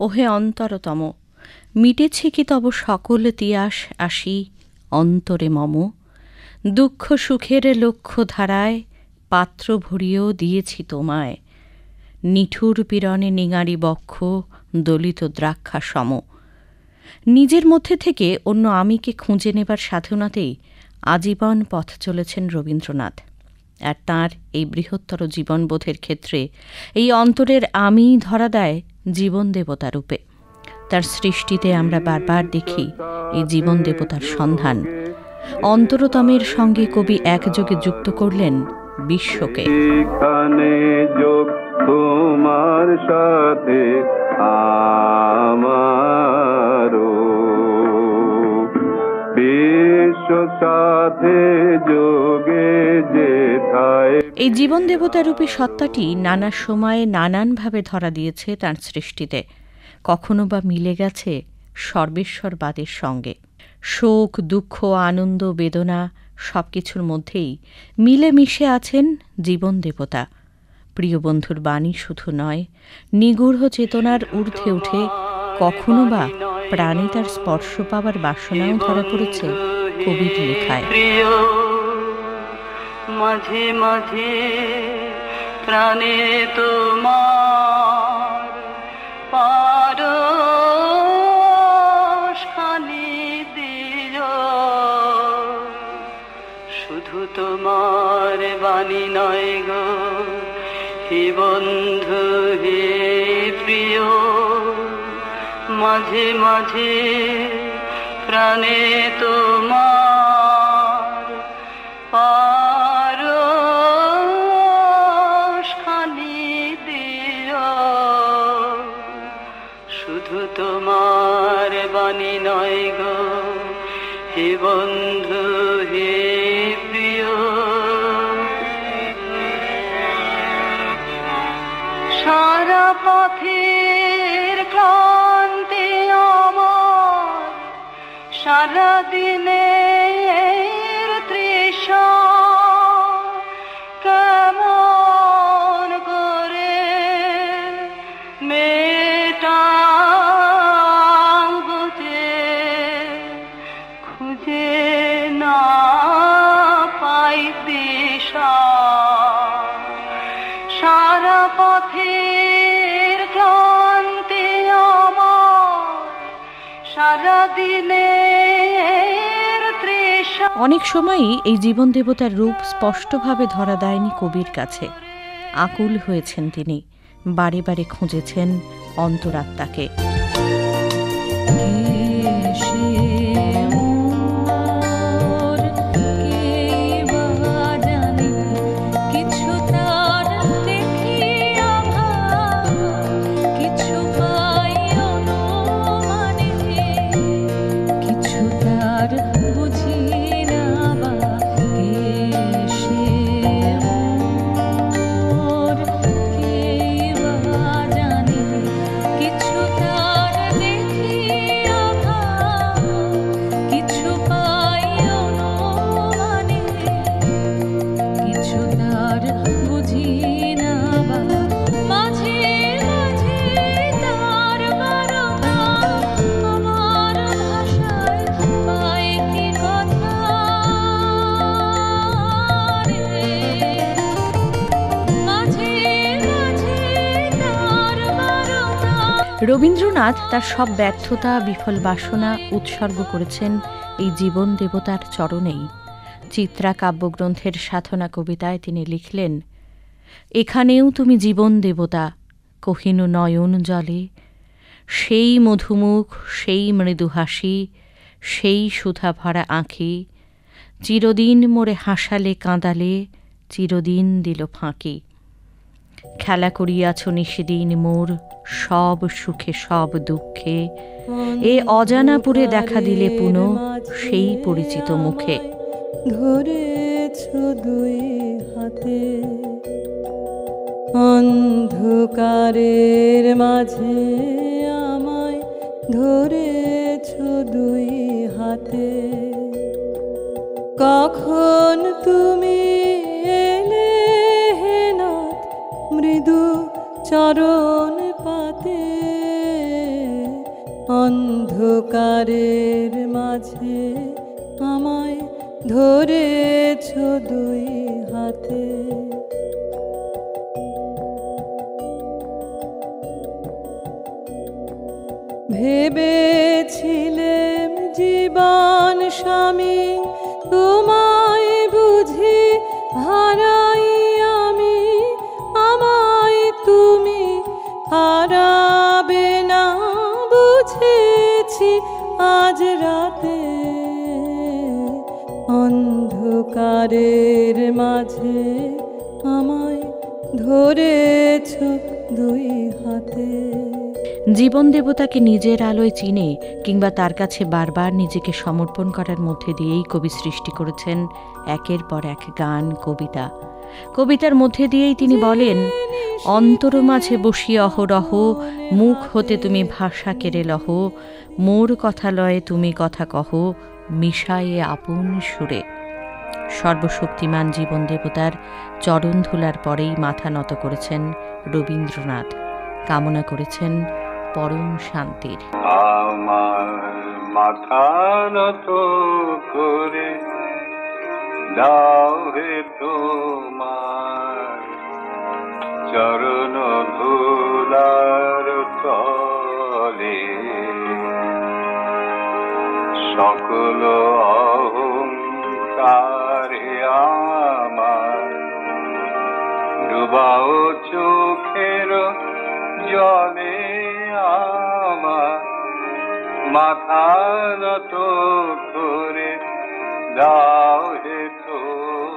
ওহে অন্তরতম, মিটেছে কি তব সকল তিয়াস আসি অন্তরে মম? দুঃখ সুখের লক্ষ্য ধারায় পাত্র ভরিয়েও দিয়েছি তোমায়, নিঠুর পীড়নে নিঙারি বক্ষ দলিত দ্রাক্ষা সম। নিজের মধ্যে থেকে অন্য আমিকে খুঁজে নেবার সাধনাতেই আজীবন পথ চলেছেন রবীন্দ্রনাথ। আর তাঁর এই বৃহত্তর জীবনবোধের ক্ষেত্রে এই অন্তরের আমি ধরা দেয় জীবন দেবতা রূপে। তার সৃষ্টিতে আমরা বারবার দেখি এই জীবন দেবতার সন্ধান। অন্তরতমের সঙ্গে কবি একযোগে যুক্ত করলেন বিশ্বকে। তোমার সাথে আমারও বিশ্ব সাথে যোগে যেথায়। এই জীবন দেবতা রূপী সত্তাটি নানা সময়ে নানানভাবে ধরা দিয়েছে তাঁর সৃষ্টিতে। কখনো বা মিলে গেছে সর্বেশ্বরবাদের সঙ্গে। শোক, দুঃখ, আনন্দ, বেদনা সবকিছুর মধ্যেই মিলেমিশে আছেন জীবন দেবতা। প্রিয় বন্ধুর বাণী শুধু নয়, নিগূঢ় চেতনার ঊর্ধ্বে উঠে কখনো বা প্রাণে তার স্পর্শ পাওয়ার বাসনাও ধরা পড়েছে কবির লেখায়। মাঝে মাঝে প্রাণে তোমার পারশখানি দিও, শুধু তোমার বাণী নয় গো হে বন্ধু হে প্রিয়। মাঝে মাঝে প্রাণে তোমার পারশখানি দিও, শুধু তোমার বাণী নয় গো হে বন্ধু হে প্রিয়। সারা পথের ক্লান্তি আমার, সারা দিনের তৃষা, কেমন করে মেটাবো যে খুঁজে না পাই দিশা। সারা পথের ক্লান্তি আমার, সারা দিনের তৃষা। অনেক সময়ই এই জীবন দেবতার রূপ স্পষ্টভাবে ধরা দেয়নি কবির কাছে। আকুল হয়েছেন তিনি, বারে বারে খুঁজেছেন অন্তরাত্মাকে। রবীন্দ্রনাথ তার সব ব্যর্থতা, বিফল বাসনা উৎসর্গ করেছেন এই জীবন দেবতার চরণেই। চিত্রা কাব্যগ্রন্থের সাধনা কবিতায় তিনি লিখলেন, এখানেও তুমি জীবন দেবতা, কহিনু নয়ন জলে, সেই মধুমুখ, সেই মৃদু হাসি, সেই সুধা ভরা আঁখি, চিরদিন মোরে হাসালে কাঁদালে, চিরদিন দিল ফাঁকি। খেলা করিয়াছ নিশিদিন মোর, সব সুখে সব দুঃখে, এ অজানাপুরে দেখা দিলে পুনঃ সেই পরিচিত মুখে। ধরেছ দুই হাতে অন্ধকারের মাঝে আমায়, ধরেছ দুই হাতে, কখন তুমি এলে হে নাথ মৃদু চরণ পাতে। অন্ধকারের মাঝে আমায় ধরেছ দুই হাতে। ভেবেছিলেম জীবন স্বামী, তোমায় বুঝি হারাই আমি, আমায় তুমি হারাবে না বুঝেছি আজ রাতে। অন্ধকারের মাঝে আমায় ধরেছ দুই হাতে। জীবন দেবতাকে নিজের আলোয় চিনে কিংবা তার কাছে বারবার নিজেকে সমর্পণ করার মধ্যে দিয়েই কবি সৃষ্টি করেছেন একের পর এক গান, কবিতা। কবিতার মধ্যে দিয়েই তিনি বলেন, অন্তর মাঝে বসি অহরহ, মুখ হতে তুমি ভাষা কেড়ে লহ, মোর কথা লয়ে তুমি কথা কহ, মিশায়ে আপন সুরে। সর্বশক্তিমান জীবন দেবতার চরণ ধুলার পরেই মাথা নত করেছেন রবীন্দ্রনাথ, কামনা করেছেন পরম শান্তির। আমার মাথা নত করে দাও হে তোমার চরণ ধুলার তলে, সকল অহংকারে আমার ডুবাও চোখের জলে। আমার মাথা নত করে দাও হে তোমার